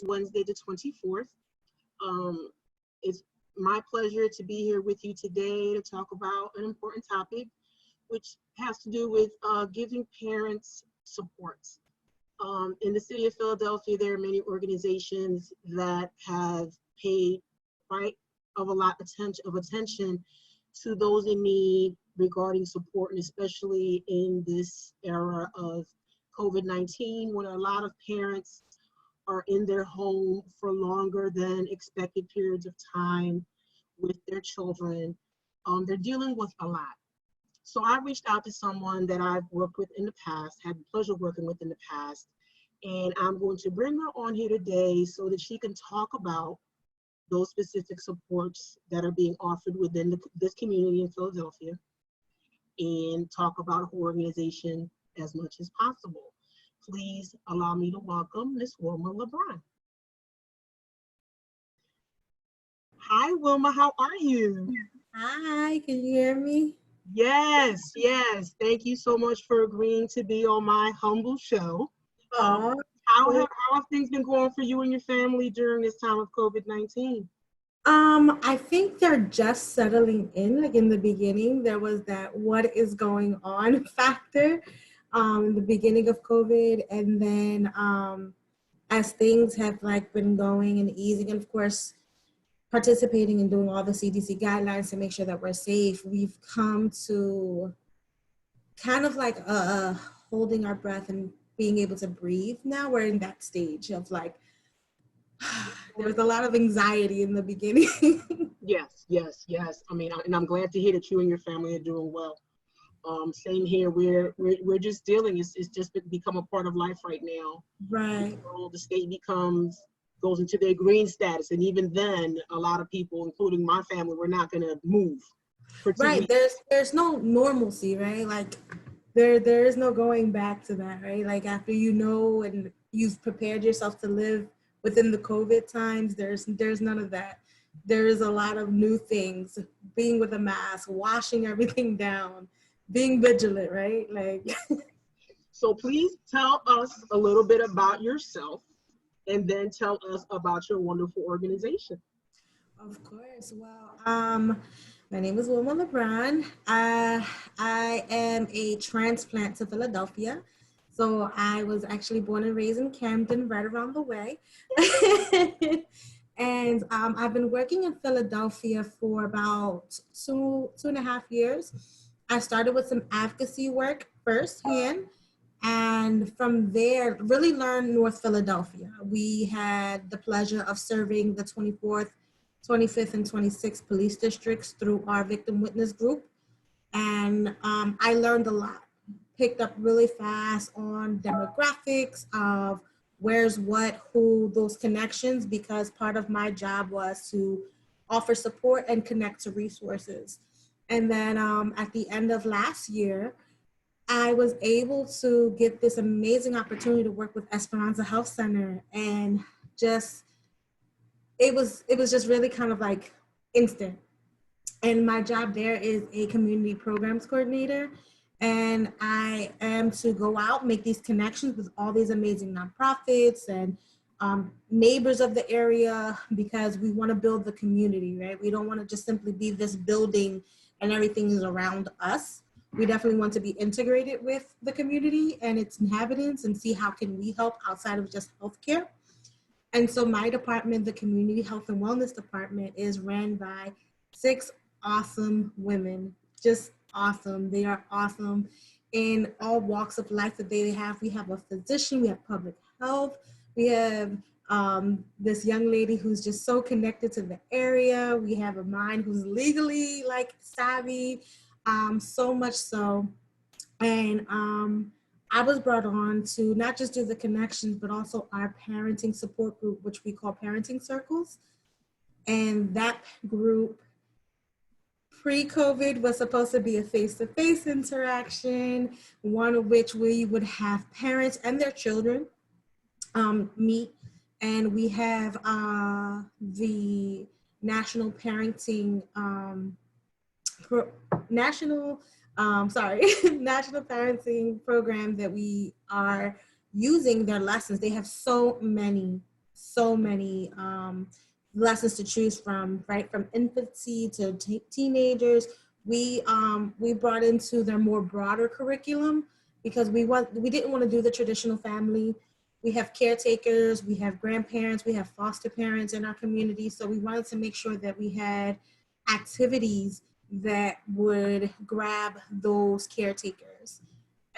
Wednesday the 24th. It's my pleasure to be here with you today to talk about an important topic, which has to do with giving parents support. In the city of Philadelphia, there are many organizations that have paid quite of a lot of attention to those in need regarding support, and especially in this era of COVID-19, when a lot of parents are in their home for longer than expected periods of time with their children. They're dealing with a lot. So I reached out to someone that I've worked with in the past, had the pleasure of working with in the past, and I'm going to bring her on here today so that she can talk about those specific supports that are being offered within this community in Philadelphia, and talk about her organization as much as possible. Please allow me to welcome Ms. Wilma LeBron. Hi, Wilma, how are you? Hi, can you hear me? Yes, yes. Thank you so much for agreeing to be on my humble show. Um, Oh, how have things been going for you and your family during this time of COVID-19? I think they're just settling in. Like in the beginning, there was that what is going on factor, in the beginning of COVID, and then as things have like been going and easing, and of course participating and doing all the CDC guidelines to make sure that we're safe, we've come to kind of like holding our breath and being able to breathe. Now we're in that stage of like there was a lot of anxiety in the beginning. Yes, yes, yes. I mean, and I'm glad to hear that you and your family are doing well. Same here. We're just dealing. It's just become a part of life right now. Right. So the state goes into their green status, and even then, a lot of people, including my family, we're not going to move for two Right. weeks. There's no normalcy, right? Like there is no going back to that, right? Like after you know and you've prepared yourself to live within the COVID times, there's none of that. There is a lot of new things, being with a mask, washing everything down, being vigilant, right? Like So please tell us a little bit about yourself, and then tell us about your wonderful organization. Of course. Well, my name is Wilma LeBron. I am a transplant to Philadelphia. So I was actually born and raised in Camden, right around the way. And I've been working in Philadelphia for about two and a half years. I started with some advocacy work firsthand, and from there really learned North Philadelphia. We had the pleasure of serving the 24th, 25th, and 26th police districts through our victim witness group, and I learned a lot, picked up really fast on demographics of where's what, who, those connections, because part of my job was to offer support and connect to resources. And then at the end of last year, I was able to get this amazing opportunity to work with Esperanza Health Center, and just it was just really kind of like instant. And my job there is a community programs coordinator, and I am to go out, make these connections with all these amazing nonprofits and neighbors of the area, because we want to build the community, right? We don't want to just simply be this building and everything is around us. We definitely want to be integrated with the community and its inhabitants and see how can we help outside of just healthcare. And so my department, the Community Health and Wellness Department, is ran by 6 awesome women, just awesome. They are awesome in all walks of life that they have. We have a physician, we have public health, we have this young lady who's just so connected to the area. We have a mine who's legally like savvy, so much so. And I was brought on to not just do the connections, but also our parenting support group, which we call parenting circles. And that group pre-COVID was supposed to be a face-to-face interaction, one of which we would have parents and their children meet. And we have the national parenting, national, national parenting program that we are using their lessons. They have so many so many lessons to choose from, right? From infancy to teenagers. We brought into their more broader curriculum because we didn't want to do the traditional family. We have caretakers, we have grandparents, we have foster parents in our community. So we wanted to make sure that we had activities that would grab those caretakers.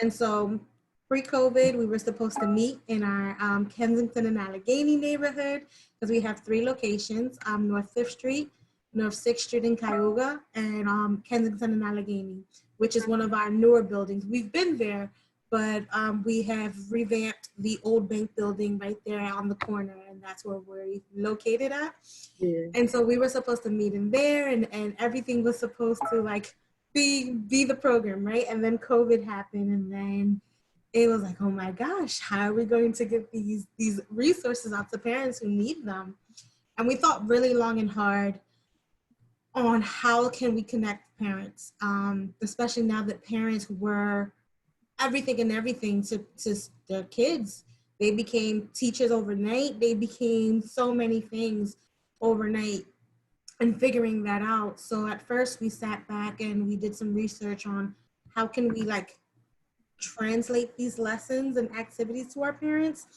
And so pre-COVID, we were supposed to meet in our Kensington and Allegheny neighborhood because we have three locations, North 5th Street, North 6th Street in Cayuga, and Kensington and Allegheny, which is one of our newer buildings. We've been there, but we have revamped the old bank building right there on the corner, and that's where we're located at. Yeah. And so we were supposed to meet in there, and everything was supposed to like be the program, right? And then COVID happened, and then it was like, oh my gosh, how are we going to get these resources out to parents who need them? And we thought really long and hard on how can we connect parents, especially now that parents were everything to their kids. They became teachers overnight. They became so many things overnight, and figuring that out. So at first we sat back and we did some research on how can we like translate these lessons and activities to our parents.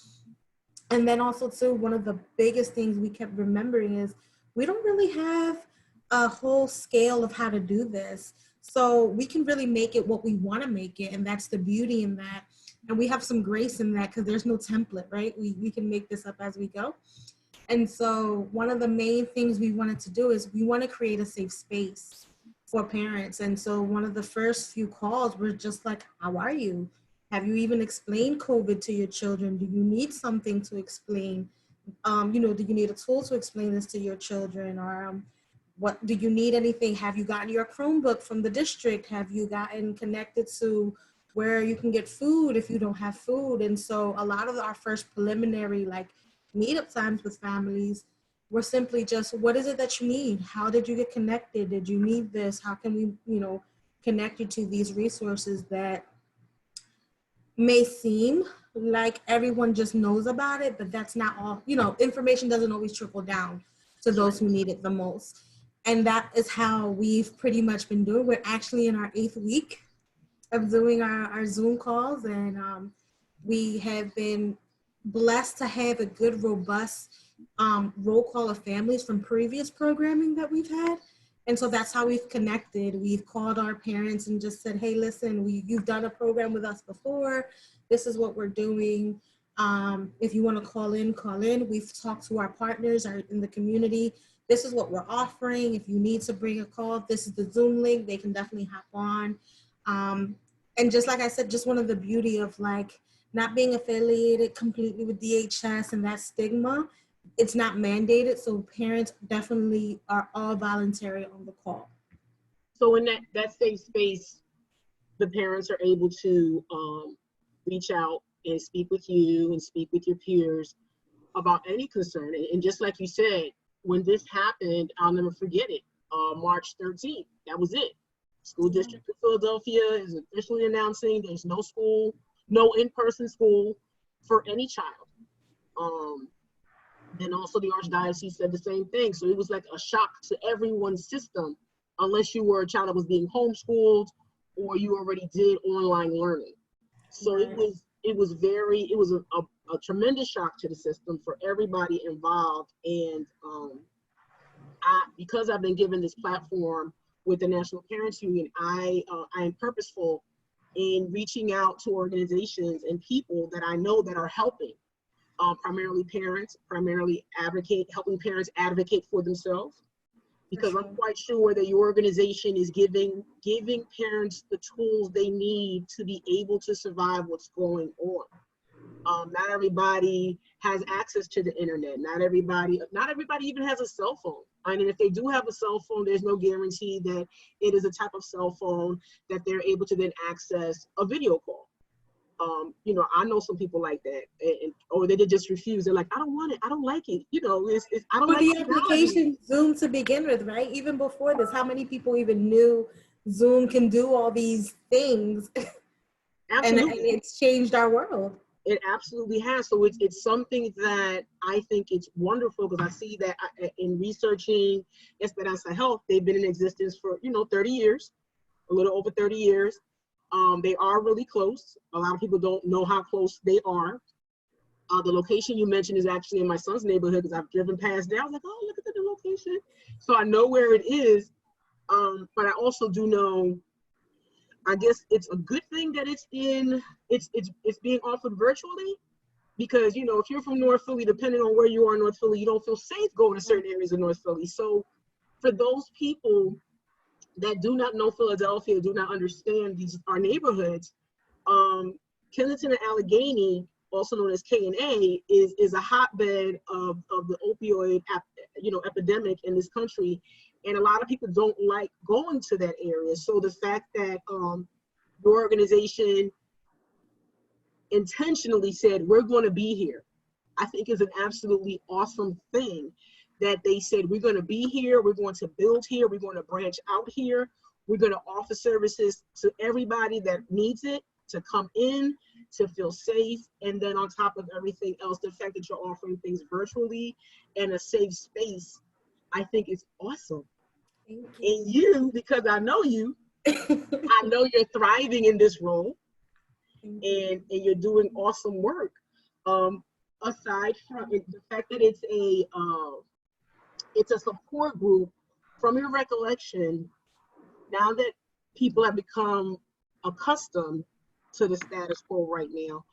And then also too, one of the biggest things we kept remembering is we don't really have a whole scale of how to do this. So we can really make it what we want to make it. And that's the beauty in that. And we have some grace in that because there's no template, right? We can make this up as we go. And so one of the main things we wanted to do is we want to create a safe space for parents. And so one of the first few calls were just like, how are you? Have you even explained COVID to your children? Do you need something to explain? Do you need a tool to explain this to your children? Or what do you need anything? Have you gotten your Chromebook from the district? Have you gotten connected to where you can get food if you don't have food? And so a lot of our first preliminary like meetup times with families were simply just, what is it that you need? How did you get connected? Did you need this? How can we, connect you to these resources that may seem like everyone just knows about it, but that's not all. Information doesn't always trickle down to those who need it the most. And that is how we've pretty much been doing. We're actually in our 8th week of doing our Zoom calls, and we have been blessed to have a good, robust roll call of families from previous programming that we've had. And so that's how we've connected. We've called our parents and just said, hey, listen, you've done a program with us before. This is what we're doing. If you want to call in, call in. We've talked to our partners in the community. This is what we're offering. If you need to bring a call, this is the Zoom link. They can definitely hop on. And just like I said, just one of the beauty of like not being affiliated completely with DHS and that stigma, it's not mandated. So parents definitely are all voluntary on the call. So in that safe space, the parents are able to reach out and speak with you and speak with your peers about any concern. And just like you said, when this happened, I'll never forget it. March 13th, that was it. School District of Philadelphia is officially announcing there's no school, no in-person school for any child. Then also the Archdiocese said the same thing. So it was like a shock to everyone's system, unless you were a child that was being homeschooled or you already did online learning. So it was a tremendous shock to the system for everybody involved. And because I've been given this platform with the National Parents Union, I am purposeful in reaching out to organizations and people that I know that are helping, primarily parents, helping parents advocate for themselves, because I'm quite sure that your organization is giving parents the tools they need to be able to survive what's going on. Not everybody has access to the internet. Not everybody even has a cell phone. I mean, if they do have a cell phone, there's no guarantee that it is a type of cell phone that they're able to then access a video call. I know some people like that, or they just refuse. They're like, I don't want it. I don't like it. I don't But like the application Zoom to begin with, right? Even before this, how many people even knew Zoom can do all these things? and it's changed our world. It absolutely has. So it's something that I think it's wonderful, because I see that in researching Esperanza Health, they've been in existence for, 30 years, a little over 30 years. They are really close. A lot of people don't know how close they are. The location you mentioned is actually in my son's neighborhood, because I've driven past there. I was like, oh, look at the location. So I know where it is. But I also do know, I guess it's a good thing that it's being offered virtually, because if you're from North Philly, depending on where you are in North Philly, you don't feel safe going to certain areas of North Philly. So for those people that do not know Philadelphia, do not understand our neighborhoods, Kensington and Allegheny, also known as K&A, is a hotbed of the opioid epidemic in this country, and a lot of people don't like going to that area. So the fact that your organization intentionally said, we're going to be here, I think is an absolutely awesome thing. That they said, we're going to be here, we're going to build here, we're going to branch out here, we're going to offer services to everybody that needs it, to come in, to feel safe. And then on top of everything else, the fact that you're offering things virtually and a safe space, I think is awesome. Thank And you, because I know you, you. I know you're thriving in this role, Thank you. and you're doing awesome work. Aside from the fact that it's a support group, from your recollection, now that people have become accustomed to the status quo right now,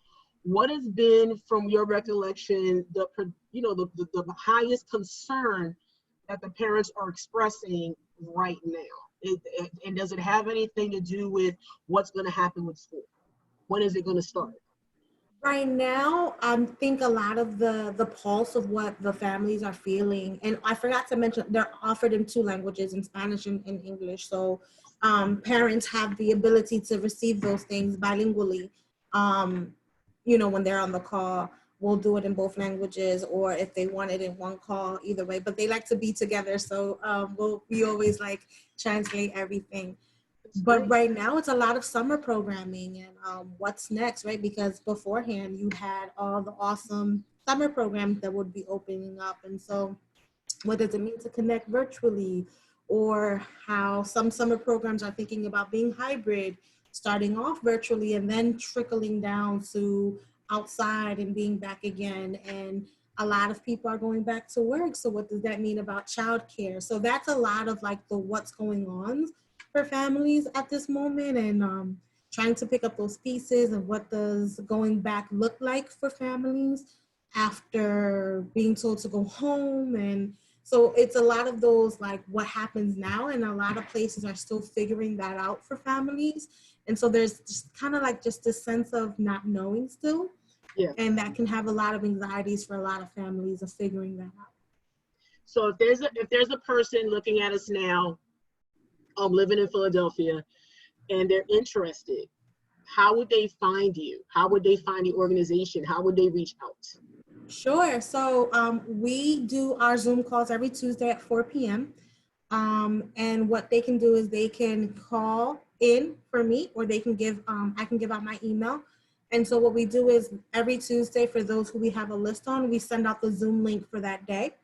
what has been, from your recollection, the highest concern that the parents are expressing right now? And does it have anything to do with what's going to happen with school? When is it going to start? Right now, I think a lot of the pulse of what the families are feeling, and I forgot to mention, they're offered in two languages, in Spanish and English. So parents have the ability to receive those things bilingually. When they're on the call, we'll do it in both languages, or if they want it in one call, either way. But they like to be together, so we always like translate everything. It's But great. right now it's a lot of summer programming, and what's next, right? Because beforehand you had all the awesome summer programs that would be opening up. And so what does it mean to connect virtually, or how some summer programs are thinking about being hybrid, starting off virtually and then trickling down to outside and being back again. And a lot of people are going back to work, so what does that mean about childcare? So that's a lot of like the what's going on for families at this moment, and trying to pick up those pieces of what does going back look like for families after being told to go home. And so it's a lot of those, like, what happens now, and a lot of places are still figuring that out for families. And so there's just kind of like just this sense of not knowing still, Yeah. and that can have a lot of anxieties for a lot of families of figuring that out. So if there's a person looking at us now, living in Philadelphia, and they're interested, how would they find you? How would they find the organization? How would they reach out? Sure. So we do our Zoom calls every Tuesday at 4 p.m. And what they can do is they can call in for me, or they can I can give out my email. And so what we do is every Tuesday, for those who we have a list on, we send out the Zoom link for that day.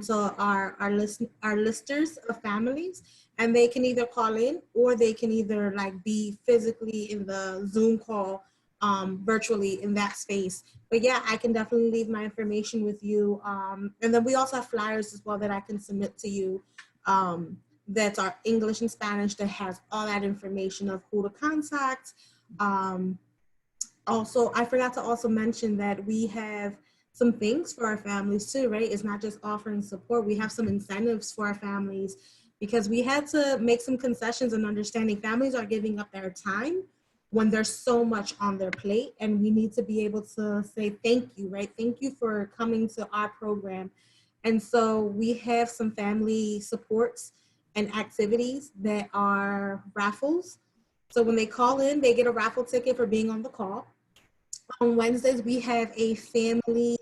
So our listers of families, and they can either call in, or they can either like be physically in the Zoom call, virtually in that space. But yeah, I can definitely leave my information with you. And then we also have flyers as well that I can submit to you. That are English and Spanish, that has all that information of who to contact. Also, I forgot to also mention that we have some things for our families too, right? It's not just offering support. We have some incentives for our families, because we had to make some concessions and understanding families are giving up their time when there's so much on their plate, and we need to be able to say thank you, right? Thank you for coming to our program. And so we have some family supports and activities that are raffles. So when they call in, they get a raffle ticket for being on the call. On Wednesdays, we have a family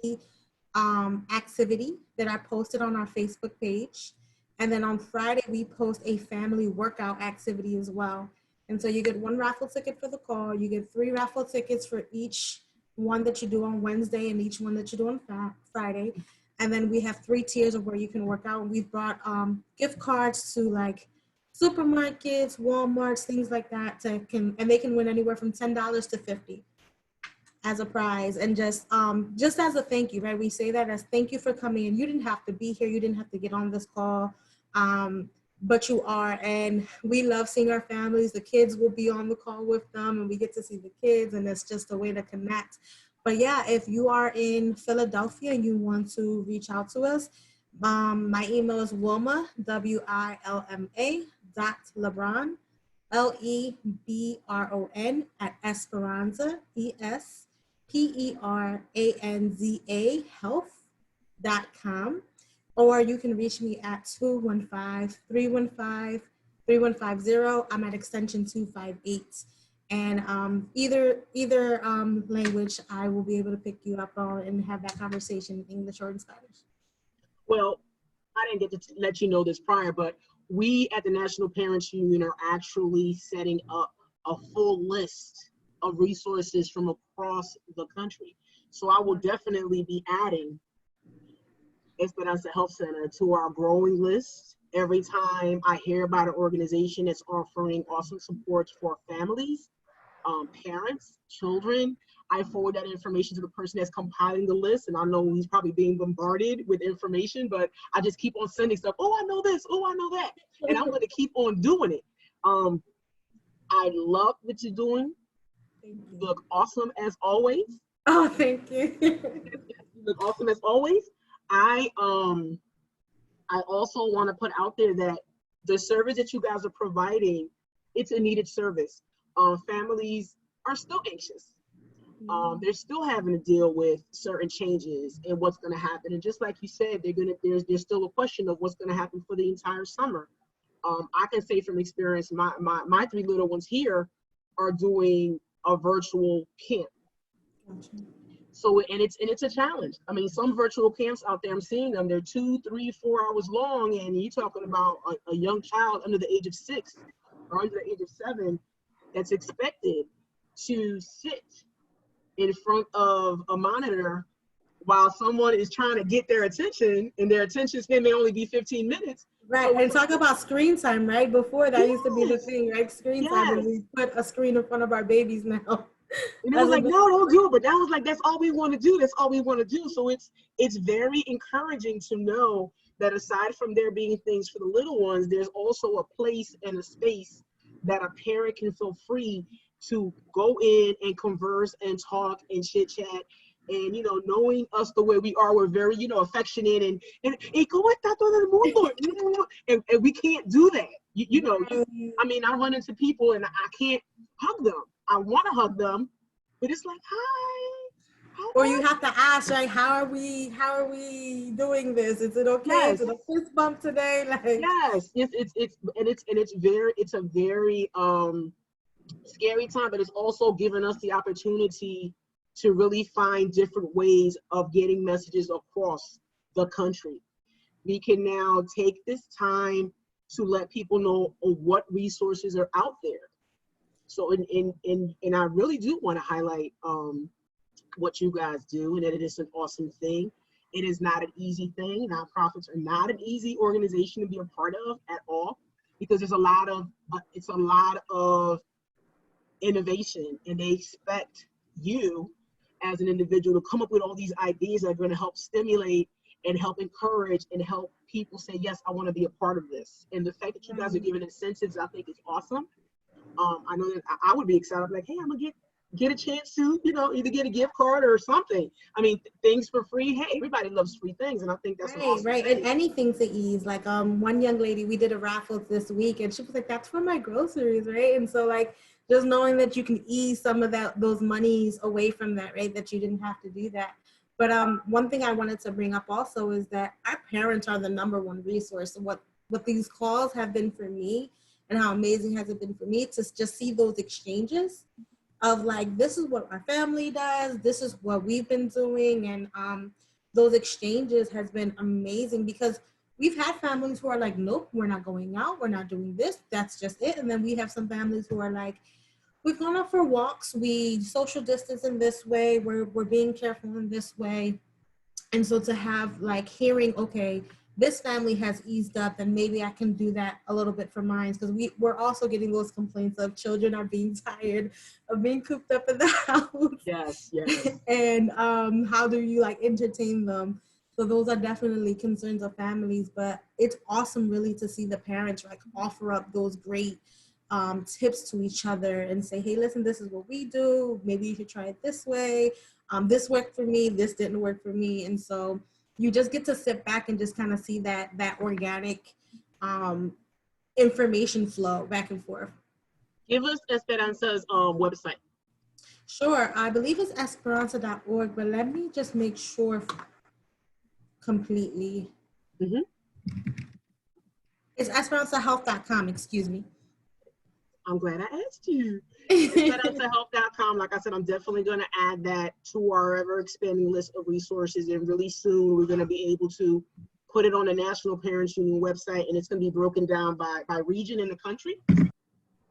activity that I posted on our Facebook page. And then on Friday, we post a family workout activity as well. And so you get one raffle ticket for the call. You get 3 raffle tickets for each one that you do on Wednesday, and each one that you do on Friday. And then we have 3 tiers of where you can work out. And we've brought gift cards to like supermarkets, Walmarts, things like that. And they can win anywhere from $10 to 50 as a prize, and just as a thank you, right? We say that as thank you for coming in. You didn't have to be here, you didn't have to get on this call, but you are, and we love seeing our families. The kids will be on the call with them, and we get to see the kids, and it's just a way to connect. But yeah, if you are in Philadelphia and you want to reach out to us, my email is Wilma, WILMA .Lebron, LEBRON at Esperanza, ESPERANZA health.com. Or you can reach me at 215-315-3150. I'm at extension 258. And either language, I will be able to pick you up on and have that conversation in English or in Spanish. Well, I didn't get to let you know this prior, but we at the National Parents Union are actually setting up a full list of resources from across the country. So I will definitely be adding Esperanza Health Center to our growing list. Every time I hear about an organization that's offering awesome support for families, parents, children, I forward that information to the person that's compiling the list, and I know he's probably being bombarded with information, but I just keep on sending stuff. Oh, I know this. Oh, I know that. And I'm going to keep on doing it. I love what you're doing. You look awesome as always. Oh, thank you. You look awesome as always. I also want to put out there that the service that you guys are providing, it's a needed service. Families are still anxious. They're still having to deal with certain changes and what's going to happen. And just like you said, there's still a question of what's going to happen for the entire summer. I can say from experience, my 3 little ones here are doing a virtual camp. So, and it's a challenge. I mean, some virtual camps out there, I'm seeing them, they're 2, 3, 4 hours long, and you're talking about a young child under the age of 6 or under the age of 7 that's expected to sit in front of a monitor while someone is trying to get their attention, and their attention span may only be 15 minutes. Right, So and talk about screen time, right? Before that used to be the thing, right? Screen time, and yes. we put a screen in front of our babies now. And it was like, no, don't do it. But that was like, that's all we want to do. That's all we want to do. So it's very encouraging to know that aside from there being things for the little ones, there's also a place and a space that a parent can feel free to go in and converse and talk and chit chat. And, knowing us the way we are, we're very, affectionate and we can't do that. I mean, I run into people and I can't hug them. I want to hug them, but it's like, hi. Or you have to ask, right? How are we doing this? Is it okay? Yes. Is it a fist bump today? Like, yes, it's a very scary time, but it's also given us the opportunity to really find different ways of getting messages across the country. We can now take this time to let people know what resources are out there. So, and I really do want to highlight what you guys do, and that it is an awesome thing. It is not an easy thing. Nonprofits are not an easy organization to be a part of at all, because there's a lot of innovation, and they expect you as an individual to come up with all these ideas that are going to help stimulate and help encourage and help people say, yes, I want to be a part of this. And the fact that you guys are giving incentives, I think is awesome. I know that I would be excited, like, hey, I'm gonna get a chance to, either get a gift card or something. I mean, things for free. Hey, everybody loves free things, and I think that's awesome right. thing. And anything to ease. Like one young lady, we did a raffle this week, and she was like, "That's for my groceries, right?" And so like just knowing that you can ease some of those monies away from that, right? That you didn't have to do that. But one thing I wanted to bring up also is that our parents are the #1 resource. What these calls have been for me, and how amazing has it been for me to just see those exchanges of like, this is what our family does, this is what we've been doing. And those exchanges has been amazing, because we've had families who are like, nope, we're not going out, we're not doing this, that's just it. And then we have some families who are like, We've gone out for walks. We social distance in this way. We're being careful in this way. And so to have like hearing, okay, this family has eased up, and maybe I can do that a little bit for mine, because we're also getting those complaints of children are being tired of being cooped up in the house. Yes, yes. And how do you like entertain them? So those are definitely concerns of families, but it's awesome really to see the parents like offer up those great tips to each other and say, hey, listen, this is what we do. Maybe you should try it this way. This worked for me. This didn't work for me. And so you just get to sit back and just kind of see that organic information flow back and forth. Give us Esperanza's website. Sure. I believe it's esperanza.org, but let me just make sure completely. Mm-hmm. It's esperanzahealth.com, excuse me. I'm glad I asked you. Esperanzahealth.com. Like I said, I'm definitely going to add that to our ever expanding list of resources. And really soon, we're going to be able to put it on the National Parents Union website, and it's going to be broken down by region in the country.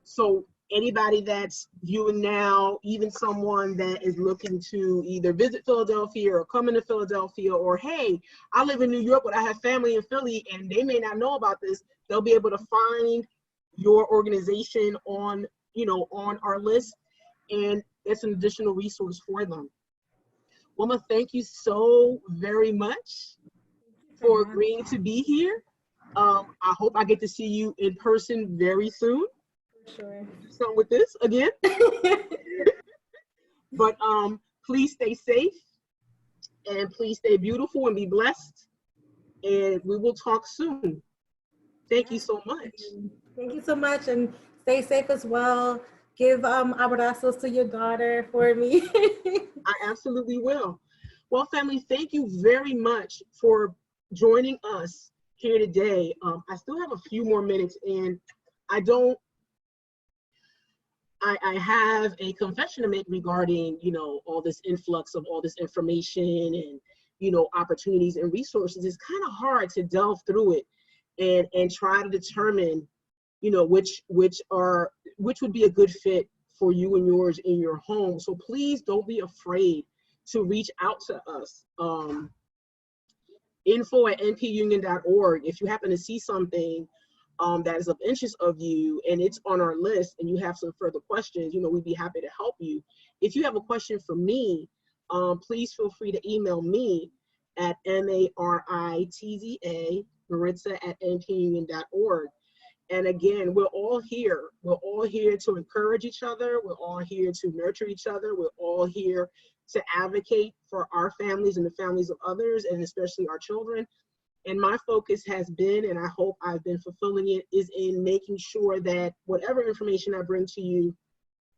So anybody that's viewing now, even someone that is looking to either visit Philadelphia or come into Philadelphia, or hey, I live in New York, but I have family in Philly and they may not know about this, they'll be able to find your organization on, on our list, and it's an additional resource for them. Wilma, thank you so very much for agreeing to be here. I hope I get to see you in person very soon. Sure. Do something with this again. But please stay safe, and please stay beautiful and be blessed. And we will talk soon. Thank you so much. Thank you so much, and stay safe as well. Give abrazos to your daughter for me. I absolutely will. Well, family, thank you very much for joining us here today. I still have a few more minutes, and I have a confession to make regarding, all this influx of all this information and, opportunities and resources. It's kind of hard to delve through it and try to determine, which would be a good fit for you and yours in your home. So please don't be afraid to reach out to us. info@npunion.org. If you happen to see something that is of interest of you and it's on our list and you have some further questions, we'd be happy to help you. If you have a question for me, please feel free to email me at Maritza@npunion.org. And again, we're all here. We're all here to encourage each other. We're all here to nurture each other. We're all here to advocate for our families and the families of others, and especially our children. And my focus has been, and I hope I've been fulfilling it, is in making sure that whatever information I bring to you,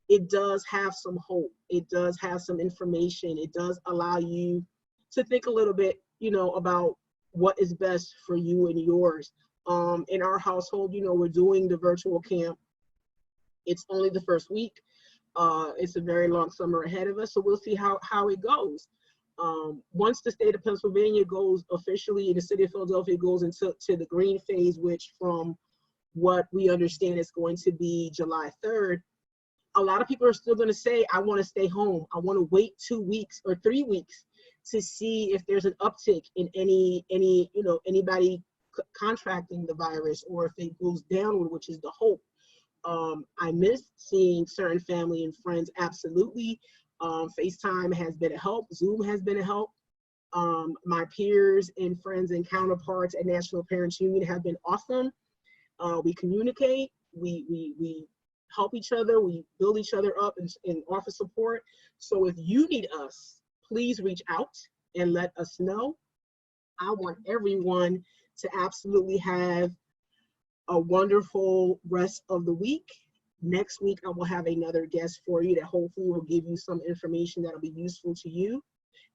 it does have some hope. It does have some information. It does allow you to think a little bit, about what is best for you and yours. In our household, we're doing the virtual camp. It's only the first week. It's a very long summer ahead of us, so we'll see how it goes. Once the state of Pennsylvania goes officially, and the city of Philadelphia goes into the green phase, which from what we understand is going to be July 3rd, a lot of people are still going to say, I want to stay home. I want to wait 2 weeks or 3 weeks to see if there's an uptick in anybody contracting the virus, or if it goes downward, which is the hope. I miss seeing certain family and friends, absolutely. FaceTime has been a help. Zoom has been a help. My peers and friends and counterparts at National Parents Union have been awesome. We communicate, we help each other, we build each other up and offer support. So if you need us, please reach out and let us know. I want everyone to absolutely have a wonderful rest of the week. Next week, I will have another guest for you that hopefully will give you some information that will be useful to you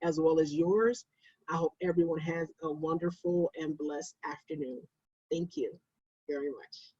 as well as yours. I hope everyone has a wonderful and blessed afternoon. Thank you very much.